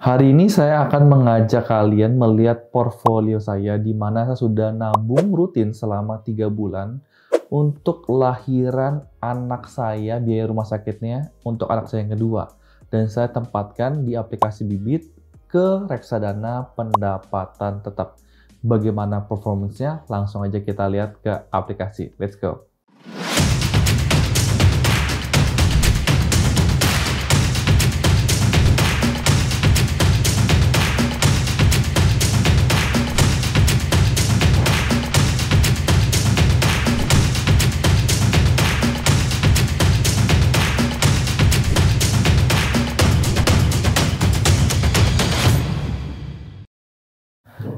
Hari ini saya akan mengajak kalian melihat portfolio saya di mana saya sudah nabung rutin selama 3 bulan untuk lahiran anak saya, biaya rumah sakitnya untuk anak saya yang kedua. Dan saya tempatkan di aplikasi Bibit ke reksadana pendapatan tetap. Bagaimana performance-nya? Langsung aja kita lihat ke aplikasi. Let's go!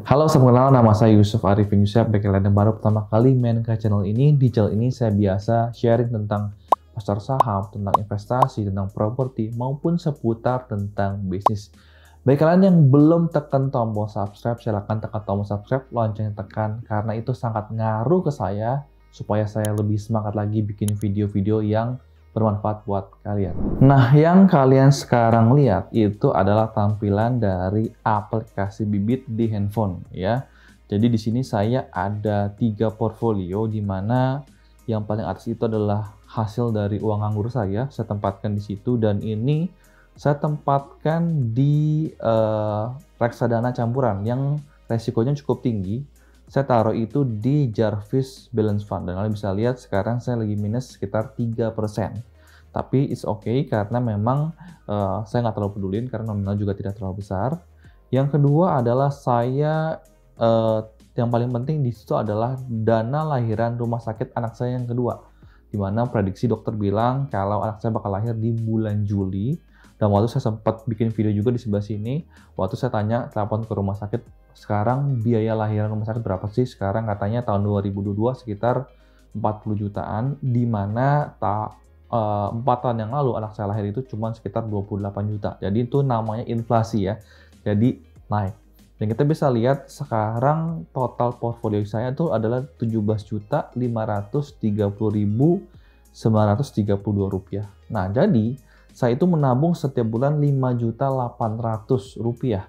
Halo, selamat kenal. Nama saya Yusuf Arifin Yusuf. Bagi kalian yang baru pertama kali main ke channel ini, di channel ini saya biasa sharing tentang pasar saham, tentang investasi, tentang properti, maupun seputar tentang bisnis. Bagi kalian yang belum tekan tombol subscribe, silahkan tekan tombol subscribe, loncengnya tekan, karena itu sangat ngaruh ke saya, supaya saya lebih semangat lagi bikin video-video yang bermanfaat buat kalian. Nah, yang kalian sekarang lihat itu adalah tampilan dari aplikasi Bibit di handphone ya. Jadi di sini saya ada 3 portfolio di mana yang paling atas itu adalah hasil dari uang nganggur saya tempatkan di situ, dan ini saya tempatkan di reksadana campuran yang resikonya cukup tinggi. Saya taruh itu di Jarvis Balance Fund, dan kalian bisa lihat sekarang saya lagi minus sekitar 3%. Tapi it's okay karena memang saya nggak terlalu pedulin karena nominal juga tidak terlalu besar. Yang kedua adalah saya yang paling penting di situ adalah dana lahiran rumah sakit anak saya yang kedua, di mana prediksi dokter bilang kalau anak saya bakal lahir di bulan Juli. Dan waktu saya sempat bikin video juga di sebelah sini, waktu saya tanya telepon ke rumah sakit, sekarang biaya lahiran rumah sakit berapa sih? Sekarang katanya tahun 2022 sekitar 40 jutaan, di mana 4 tahun yang lalu anak saya lahir itu cuma sekitar 28 juta. Jadi itu namanya inflasi ya. Jadi naik. Dan kita bisa lihat sekarang total portfolio saya itu adalah 17.530.932 rupiah. Nah, jadi saya itu menabung setiap bulan 5.800.000 rupiah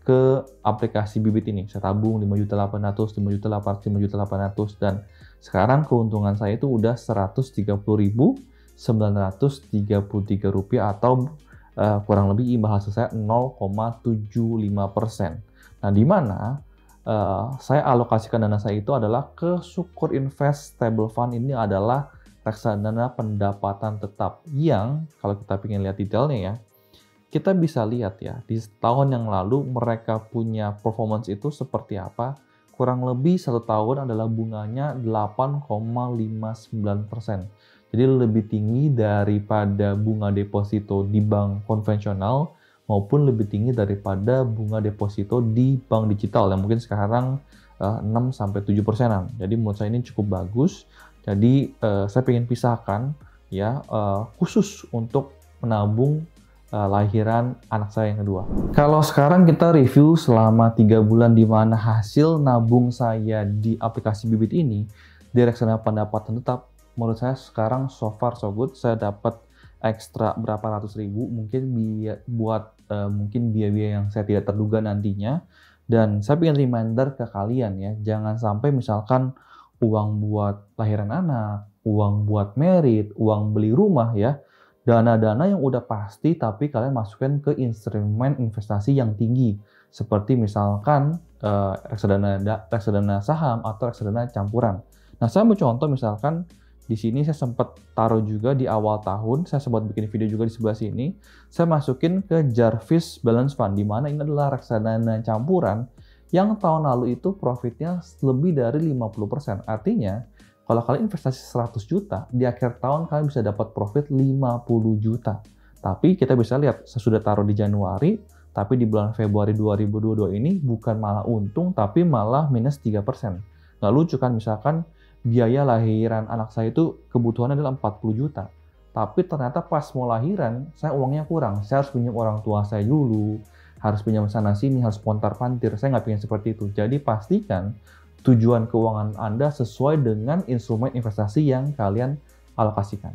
ke aplikasi Bibit ini. Saya tabung 5.800.000, 5.800.000, 5.800.000, dan sekarang keuntungan saya itu udah 130.933 rupiah atau kurang lebih imbal hasil saya 0,75%. Nah, di mana saya alokasikan dana saya itu adalah ke Sukkur Invest Stable Fund. Ini adalah reksadana pendapatan tetap yang kalau kita ingin lihat detailnya ya, kita bisa lihat ya di tahun yang lalu mereka punya performance itu seperti apa. Kurang lebih 1 tahun adalah bunganya 8,59%. Jadi lebih tinggi daripada bunga deposito di bank konvensional maupun lebih tinggi daripada bunga deposito di bank digital yang mungkin sekarang 6-7%. Jadi menurut saya ini cukup bagus. Jadi saya ingin pisahkan ya khusus untuk menabung lahiran anak saya yang kedua. Kalau sekarang kita review selama 3 bulan di mana hasil nabung saya di aplikasi Bibit ini di reksadana pendapatan tetap, menurut saya sekarang so far so good. Saya dapat ekstra berapa ratus ribu, mungkin buat mungkin biaya-biaya yang saya tidak terduga nantinya. Dan saya ingin reminder ke kalian ya, jangan sampai misalkan uang buat lahiran anak, uang buat merit, uang beli rumah ya, dana-dana yang udah pasti tapi kalian masukkan ke instrumen investasi yang tinggi seperti misalkan reksadana saham atau reksadana campuran. Nah, saya mau contoh misalkan di sini saya sempat taruh juga di awal tahun, saya sempat bikin video juga di sebelah sini, saya masukin ke Jarvis Balance Fund, di mana ini adalah reksadana campuran yang tahun lalu itu profitnya lebih dari 50%. Artinya, kalau kalian investasi 100 juta, di akhir tahun kalian bisa dapat profit 50 juta. Tapi kita bisa lihat, saya sudah taruh di Januari, tapi di bulan Februari 2022 ini bukan malah untung, tapi malah minus 3%. Nggak lucu kan, misalkan biaya lahiran anak saya itu kebutuhannya adalah 40 juta. Tapi ternyata pas mau lahiran, saya uangnya kurang. Saya harus pinjam orang tua saya dulu, harus pinjam sana sini, harus pontar-pantir. Saya nggak pengen seperti itu. Jadi pastikan tujuan keuangan Anda sesuai dengan instrumen investasi yang kalian alokasikan.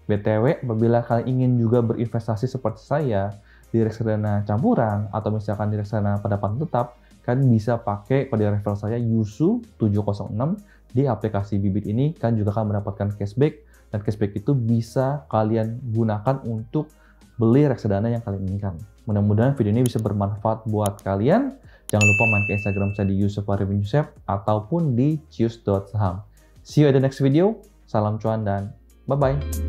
BTW, apabila kalian ingin juga berinvestasi seperti saya, di reksadana campuran atau misalkan di reksadana pendapatan tetap, kalian bisa pakai kode referral saya Yusu706 di aplikasi Bibit ini. Kalian juga akan mendapatkan cashback, dan cashback itu bisa kalian gunakan untuk beli reksadana yang kalian inginkan. Mudah-mudahan video ini bisa bermanfaat buat kalian. Jangan lupa main ke Instagram saya di Yusuf Arifin Yusef ataupun di cius.saham. See you at the next video. Salam cuan dan bye-bye.